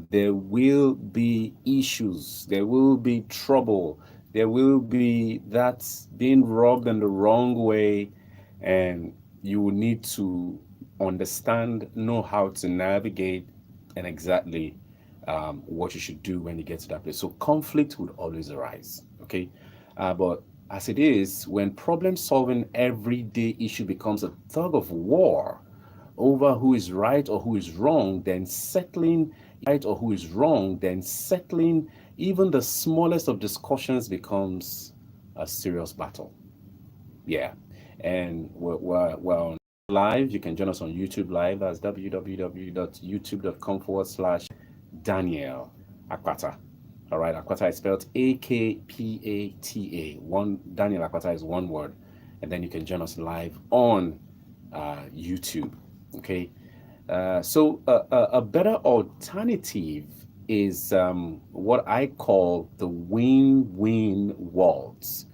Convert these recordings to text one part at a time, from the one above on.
there will be issues, there will be trouble, there will be that being rubbed in the wrong way, and you will need to understand, know how to navigate, and exactly what you should do when you get to that place. So conflict would always arise, okay? But as it is, when problem solving everyday issue becomes a tug of war over who is right or who is wrong, then settling right or who is wrong, then settling even the smallest of discussions becomes a serious battle. Yeah. And we're on live. You can join us on YouTube live. That's www.youtube.com/Daniel Akpata. All right, Akpata is spelled Akpata. One Daniel Akpata is one word, and then you can join us live on YouTube. Okay, so a better alternative is what I call the win-win waltz,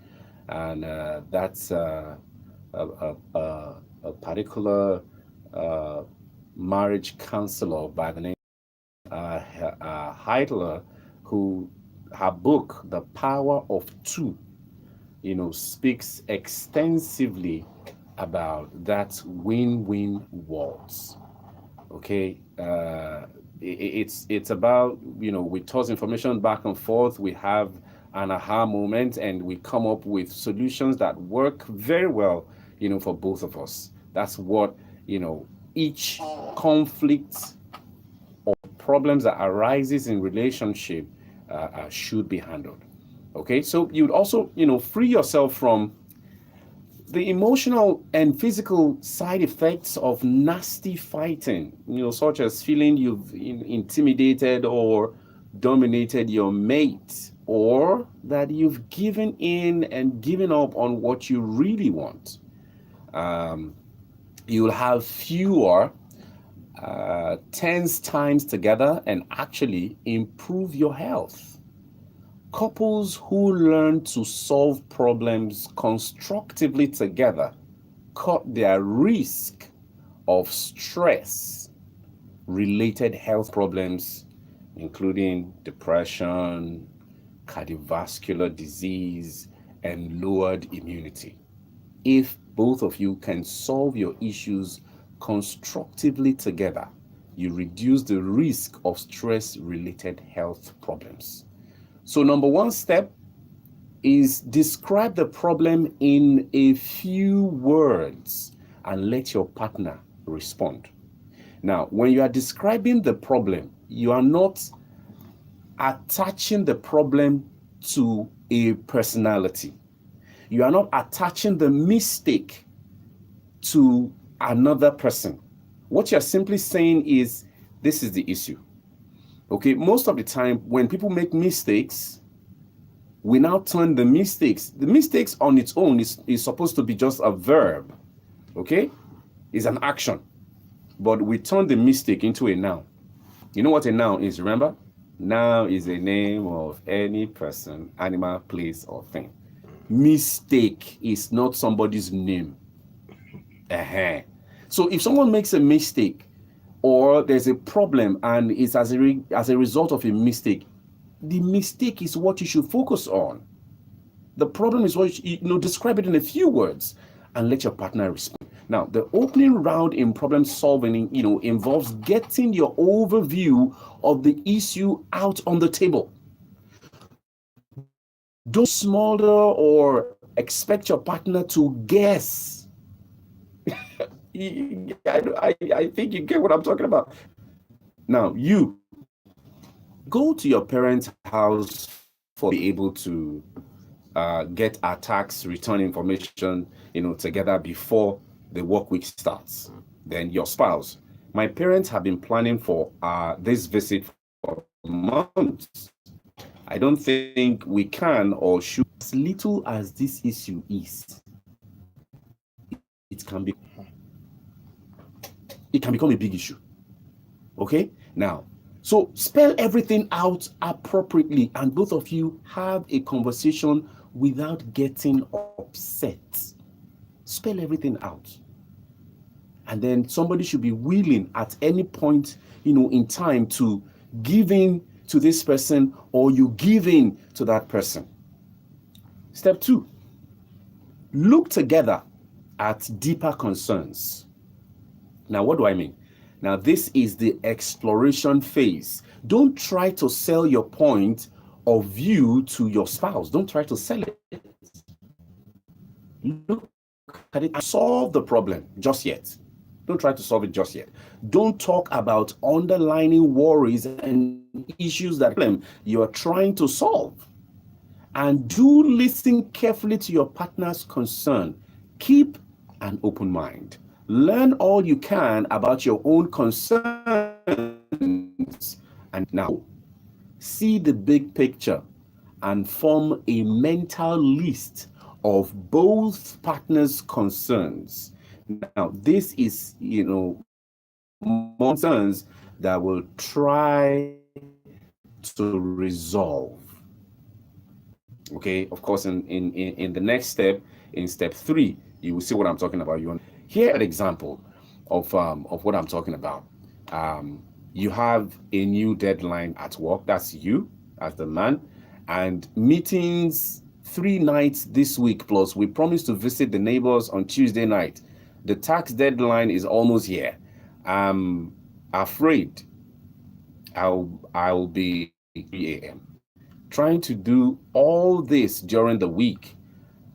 and that's a particular uh, marriage counselor by the name Heidler, who her book The Power of Two, speaks extensively about that win-win waltz. Okay, it's about, we toss information back and forth, we have an aha moment, and we come up with solutions that work very well, for both of us. That's what, each conflict or problems that arises in relationship should be handled. Okay, so you'd also, free yourself from the emotional and physical side effects of nasty fighting, such as feeling you've intimidated or dominated your mate, or that you've given in and given up on what you really want. Um, you'll have fewer tense times together and actually improve your health. Couples who learn to solve problems constructively together cut their risk of stress related health problems, including depression, cardiovascular disease, and lowered immunity. If both of you can solve your issues constructively together, you reduce the risk of stress related health problems. So, number one step is describe the problem in a few words and let your partner respond. Now, when you are describing the problem, you are not attaching the problem to a personality. You are not attaching the mistake to another person. What you're simply saying is, this is the issue. Okay, most of the time when people make mistakes, we now turn the mistakes on its own is supposed to be just a verb, okay? It's an action. But we turn the mistake into a noun. You know what a noun is, remember? Noun is a name of any person, animal, place, or thing. Mistake is not somebody's name. Uh-huh. So if someone makes a mistake or there's a problem and it's as a result of a mistake, the mistake is what you should focus on. The problem is what describe it in a few words and let your partner respond. Now, the opening round in problem solving, involves getting your overview of the issue out on the table. Don't smolder or expect your partner to guess. I think you get what I'm talking about. Now, you go to your parents' house for be able to get our tax return information, together before the work week starts. Then your spouse. My parents have been planning for this visit for months. I don't think we can or should. As little as this issue is, it can become a big issue. Okay? Now, so spell everything out appropriately, and both of you have a conversation without getting upset. Spell everything out. And then somebody should be willing at any point, in time to give in to this person or you give in to that person. Step 2, look together at deeper concerns. Now, what do I mean? Now, this is the exploration phase. Don't try to sell your point of view to your spouse. Don't try to sell it. Look at it and solve the problem just yet. Don't try to solve it just yet. Don't talk about underlying worries and issues that you are trying to solve. And do listen carefully to your partner's concern. Keep an open mind. Learn all you can about your own concerns. And now, see the big picture and form a mental list of both partners' concerns. Now, this is, concerns that will try to resolve. Okay, of course, in the next step, in step 3, you will see what I'm talking about. Here an example of what I'm talking about. You have a new deadline at work. That's you as the man, and meetings 3 nights this week. Plus, we promised to visit the neighbors on Tuesday night. The tax deadline is almost here. I'm afraid I'll be 3 a.m. trying to do all this during the week.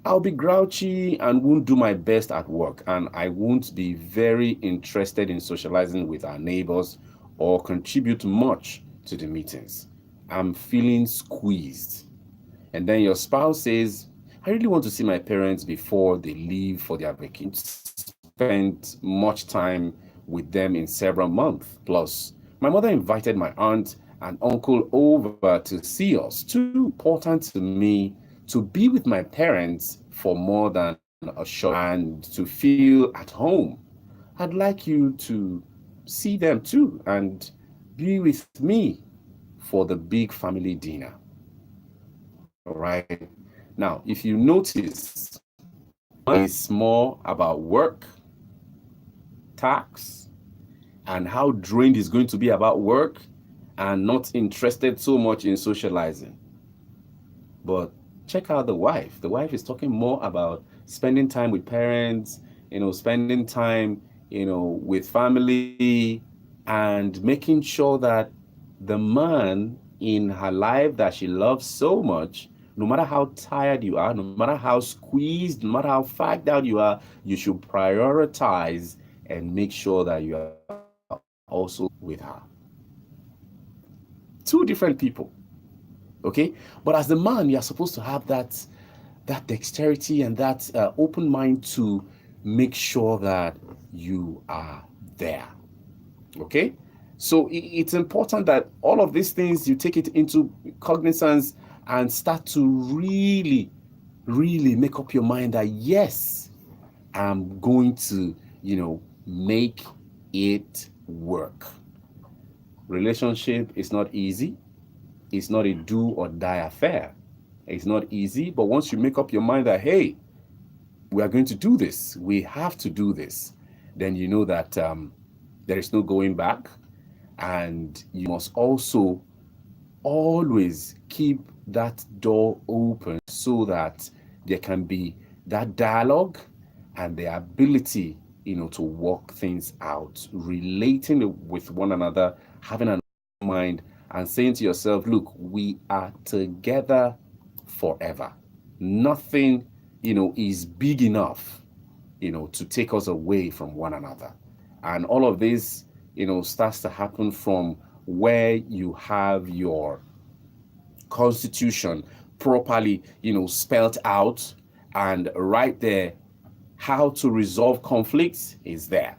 I'll be grouchy and won't do my best at work, and I won't be very interested in socializing with our neighbors or contribute much to the meetings. I'm feeling squeezed. And then your spouse says, I really want to see my parents before they leave for their vacation. Spent much time with them in several months. Plus, my mother invited my aunt and uncle over to see us. Too important to me to be with my parents for more than a short and to feel at home. I'd like you to see them too and be with me for the big family dinner. All right. Now, if you notice, it's more about work, tax, and how drained is going to be about work and not interested so much in socializing. But check out the wife. The wife is talking more about spending time with parents, spending time, with family, and making sure that the man in her life that she loves so much, no matter how tired you are, no matter how squeezed, no matter how fagged out you are, you should prioritize and make sure that you are also with her. 2 different people. Okay, but as the man, you are supposed to have that dexterity and that open mind to make sure that you are there. Okay, so it's important that all of these things, you take it into cognizance and start to really make up your mind that yes, I'm going to make it work. Relationship is not easy. It's not a do or die affair. It's not easy, but once you make up your mind that, hey, we are going to do this, we have to do this, then you know that there is no going back. And you must also always keep that door open so that there can be that dialogue and the ability, to work things out, relating with one another, having an open mind, and saying to yourself, look, we are together forever. Nothing, is big enough, to take us away from one another. And all of this, starts to happen from where you have your constitution properly, spelled out, and right there, how to resolve conflicts is there.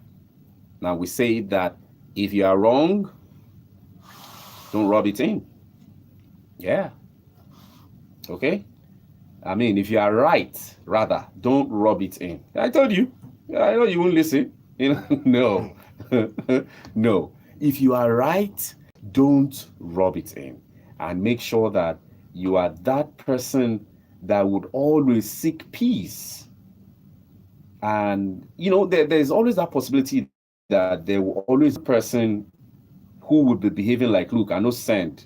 Now, we say that if you are wrong, don't rub it in. Yeah. Okay? I mean, if you are right, rather, don't rub it in. I told you. I know you won't listen. No. No. If you are right, don't rub it in. And make sure that you are that person that would always seek peace. And, there's always that possibility that there will always be a person who would be behaving like, look, I know send,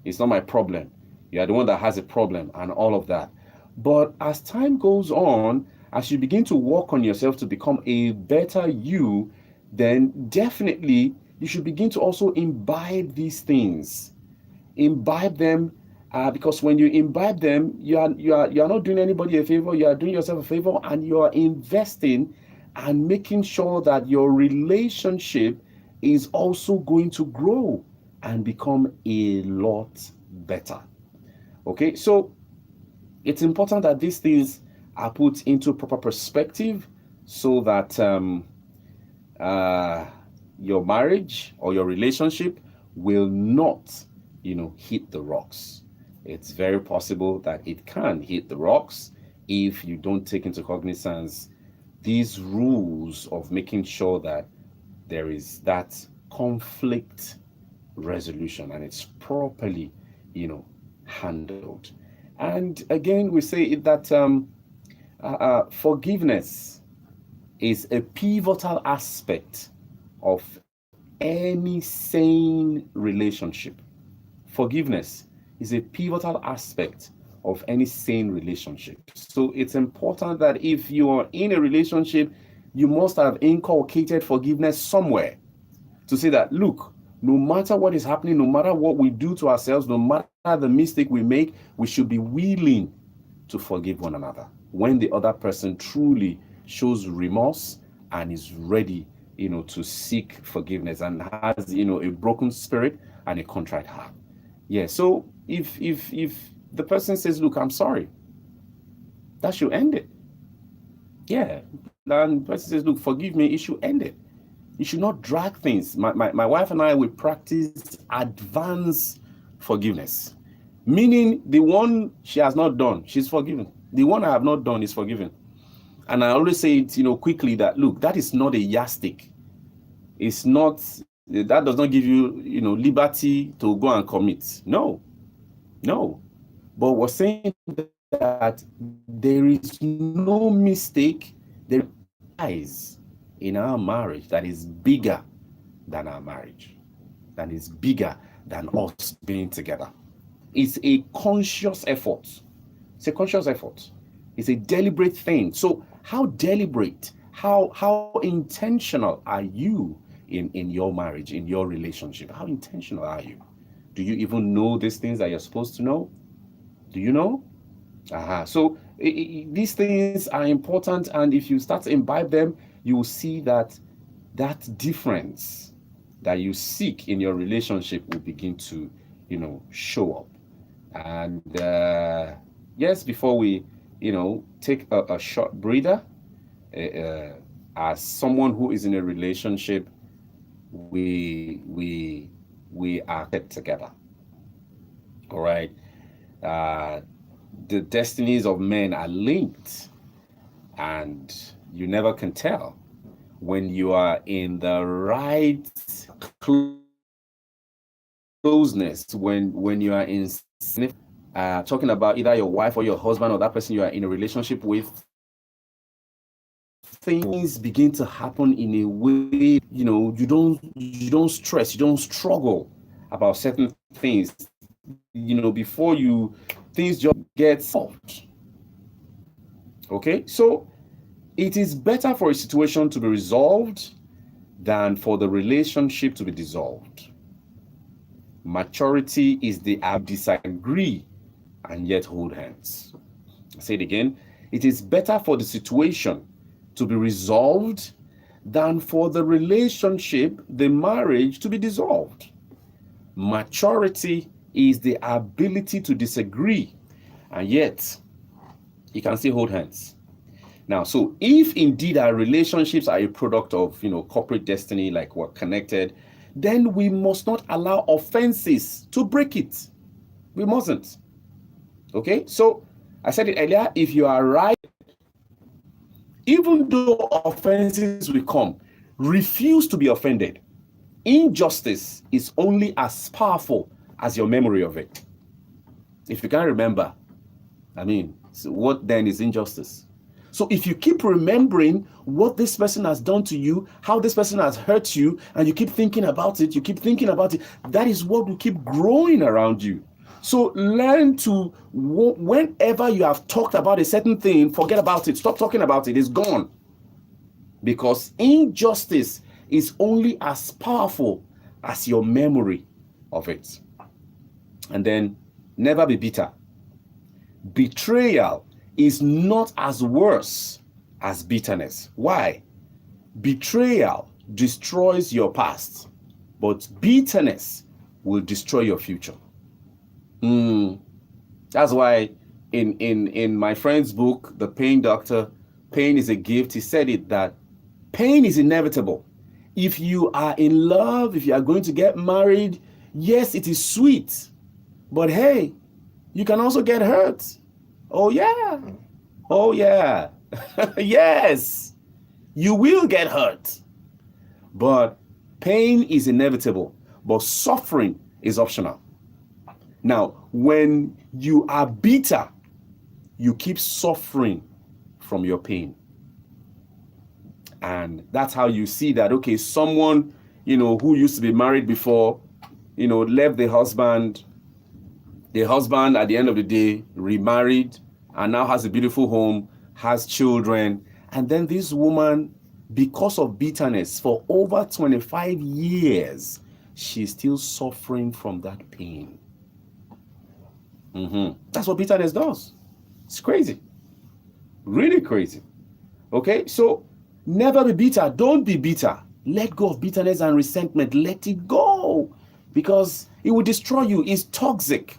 it's not my problem. You are the one that has a problem and all of that. But as time goes on, as you begin to work on yourself to become a better you, then definitely you should begin to also imbibe these things. Imbibe them, because when you imbibe them, you are not doing anybody a favor, you are doing yourself a favor, and you are investing and making sure that your relationship is also going to grow and become a lot better. Okay, so it's important that these things are put into proper perspective so that your marriage or your relationship will not, hit the rocks. It's very possible that it can hit the rocks if you don't take into cognizance these rules of making sure that there is that conflict resolution and it's properly, handled. And again, we say that forgiveness is a pivotal aspect of any sane relationship. Forgiveness is a pivotal aspect of any sane relationship. So it's important that if you are in a relationship, you must have inculcated forgiveness somewhere to say that, look, no matter what is happening, no matter what we do to ourselves, no matter the mistake we make, we should be willing to forgive one another when the other person truly shows remorse and is ready, to seek forgiveness and has, a broken spirit and a contrite heart. Yeah. So if the person says, look, I'm sorry, that should end it. Yeah. And the person says, look, forgive me, it should end it. You should not drag things. My wife and I, we practice advanced forgiveness, meaning the one she has not done, she's forgiven. The one I have not done is forgiven. And I always say it, quickly that, look, that is not a yardstick. It's not, that does not give you, liberty to go and commit. No. But we're saying that there is no mistake. There is in our marriage that is bigger than our marriage, that is bigger than us being together. It's a conscious effort. It's a conscious effort. It's a deliberate thing. So how deliberate, how intentional are you in your marriage, in your relationship? How intentional are you? Do you even know these things that you're supposed to know? Do you know? So these things are important, and if you start to imbibe them, you will see that difference that you seek in your relationship will begin to, show up. And yes, before we, take a short breather, as someone who is in a relationship, we are kept together. All right. The destinies of men are linked, and you never can tell when you are in the right closeness, when you are in talking about either your wife or your husband or that person you are in a relationship with, things begin to happen in a way, you don't stress, you don't struggle about certain things, before things just get solved. Okay, so it is better for a situation to be resolved than for the relationship to be dissolved. Maturity is the ability to disagree and yet hold hands. I say it again. It is better for the situation to be resolved than for the relationship, the marriage, to be dissolved. Maturity is the ability to disagree and yet you can still hold hands. Now, so if indeed our relationships are a product of, corporate destiny, like we're connected, then we must not allow offenses to break it. We mustn't. Okay, so I said it earlier, if you are right, even though offenses will come, refuse to be offended. Injustice is only as powerful as your memory of it. If you can't remember, so what then is injustice? So if you keep remembering what this person has done to you, how this person has hurt you, and you keep thinking about it, that is what will keep growing around you. So learn to, whenever you have talked about a certain thing, forget about it. Stop talking about it. It's gone. Because injustice is only as powerful as your memory of it. And then never be bitter. Betrayal is not as worse as bitterness. Why? Betrayal destroys your past, but bitterness will destroy your future. That's why in my friend's book, The Pain Doctor, Pain is a Gift, he said it that pain is inevitable. If you are in love, if you are going to get married, yes, it is sweet. But hey, you can also get hurt. Oh yeah. Oh yeah. Yes. You will get hurt. But pain is inevitable, but suffering is optional. Now, when you are bitter, you keep suffering from your pain. And that's how you see that, okay, someone, who used to be married before, left the husband at the end of the day remarried and now has a beautiful home, has children. And then this woman, because of bitterness for over 25 years, she's still suffering from that pain. That's what bitterness does. It's crazy. Really crazy. Okay, so never be bitter. Don't be bitter. Let go of bitterness and resentment. Let it go, because it will destroy you. It's toxic.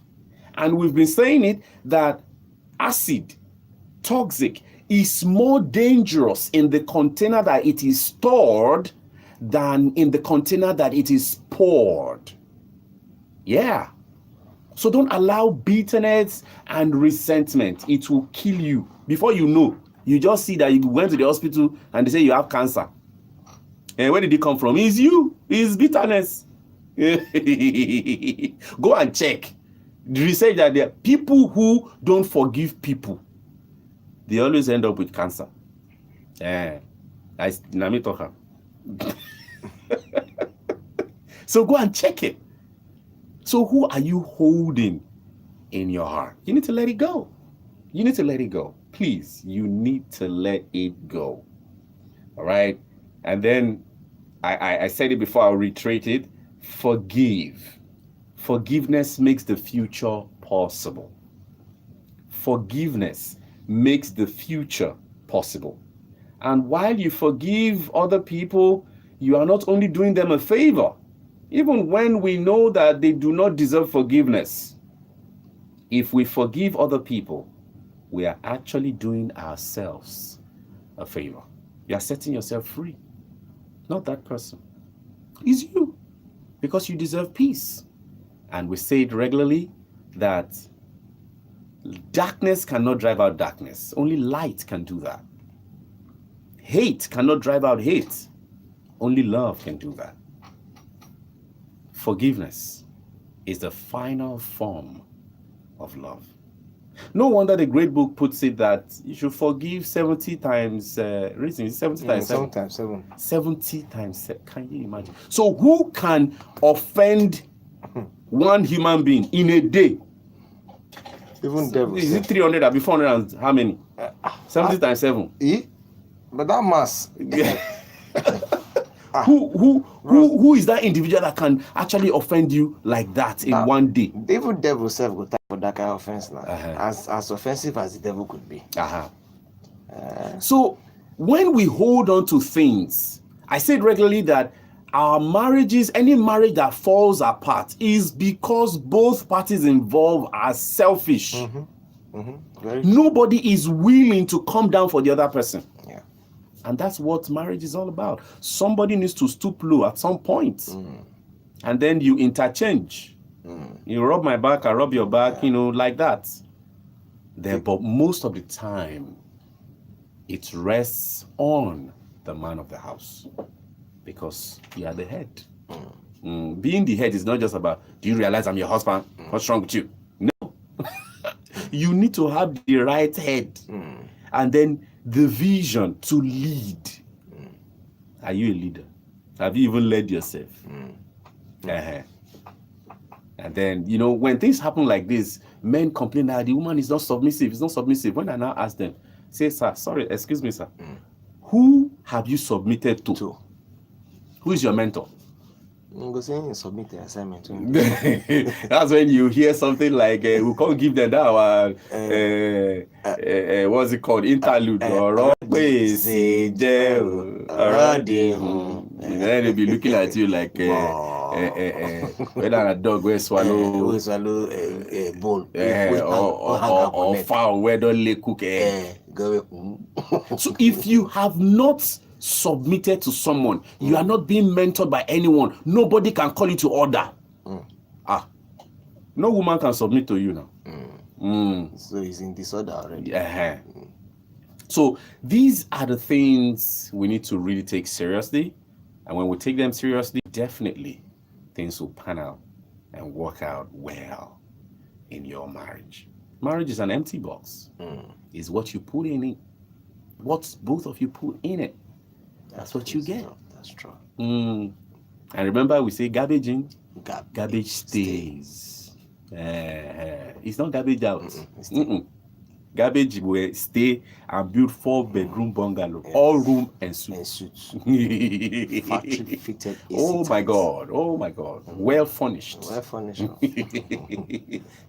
And we've been saying it that acid, toxic, is more dangerous in the container that it is stored than in the container that it is poured. Yeah. So don't allow bitterness and resentment. It will kill you. Before you know, you just see that you went to the hospital and they say you have cancer. And where did it come from? It's you. It's bitterness. Go and check. The research that there are people who don't forgive people, they always end up with cancer. So go and check it. So who are you holding in your heart? You need to let it go. You need to let it go. Please, you need to let it go. All right? And then I said it before, I'll reiterate it. Forgive. Forgiveness makes the future possible. Forgiveness makes the future possible. And while you forgive other people, you are not only doing them a favor, even when we know that they do not deserve forgiveness. If we forgive other people, we are actually doing ourselves a favor. You are setting yourself free. Not that person. It's you. Because you deserve peace. And we say it regularly that darkness cannot drive out darkness. Only light can do that. Hate cannot drive out hate. Only love can do that. Forgiveness is the final form of love. No wonder the great book puts it that you should forgive 70 times, 70 times 7. 7 times 7. 70 times 7. Can you imagine? So who can offend one human being in a day? Even devils. Is it 300 or 400 and how many? 70 times 7. But that mass. Who is that individual that can actually offend you like that in one day? Even devil self will type for that kind of offense now. As offensive as the devil could be. So when we hold on to things, I said regularly that our marriages, any marriage that falls apart is because both parties involved are selfish. Nobody is willing to come down for the other person. And that's what marriage is all about. Somebody needs to stoop low at some point. And then you interchange. You rub my back, I rub your back, like that. But most of the time, it rests on the man of the house. Because you are the head. Being the head is not just about, do you realize I'm your husband? What's wrong with you? No. You need to have the right head. And then the vision to lead. Are you a leader? Have you even led yourself? And then, you know, when things happen like this, men complain that the woman is not submissive. It's not submissive. When I now ask them, say, sir, sorry, excuse me, sir. Who have you submitted to? Who is your mentor? I'm going to submit the assignment to him. That's when you hear something like, we can't give them that what's it called? Interlude. Then they'll be looking at you like, whether a dog will swallow a bowl or fowl where don't lay cook. So if you have not submitted to someone, you are not being mentored by anyone, nobody can call you to order. No woman can submit to you now. So he's in disorder already. So these are the things we need to really take seriously, and when we take them seriously, definitely things will pan out and work out well in your marriage. Marriage is an empty box. It's what you put in it, what both of you put in it. That's what you get. That's true. And remember, we say garbage in, garbage stays. It's not garbage out. Garbage will stay and build 4-bedroom bungalow, all room and suits. Factory fitted. Oh my God! Well furnished.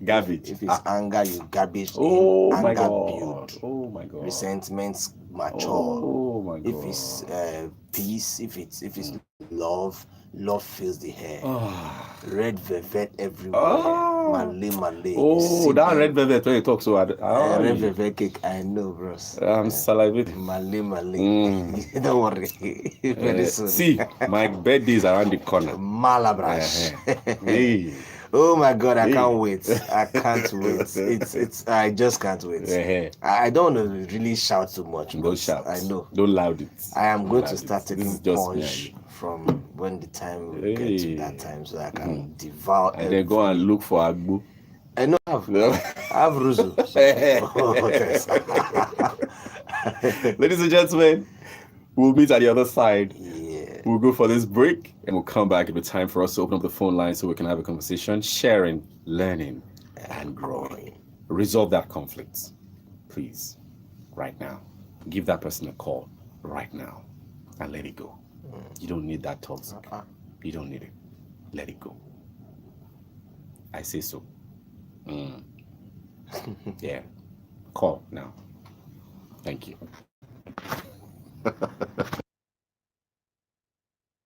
Garbage. If it's anger, you garbage. Oh my anger God! build. Oh my God! Resentments mature. Oh my God! If it's peace, if it's love fills the hair. Red velvet everywhere. Malay. Oh, that red velvet when you talk so hard. Red velvet cake, I know, bros. I'm salivating. Malay. Don't worry. Very soon. See, my birthday is around the corner. Malabrash. Oh my God, I can't wait. I can't wait. I just can't wait. I don't want to really shout too much. Don't shout. I know. Don't loud it. I am going to start taking punch from when the time gets to that time, so I can devour and then go and look for Agbo. I know I have Ruzu. Ladies and gentlemen, we'll meet at the other side. Yeah. We'll go for this break and we'll come back. It'll be time for us to open up the phone line so we can have a conversation, sharing, learning, and growing. Resolve that conflict, please, right now. Give that person a call right now and let it go. You don't need that toxic. You don't need it. Let it go. I say so. Yeah. Call now. Thank you.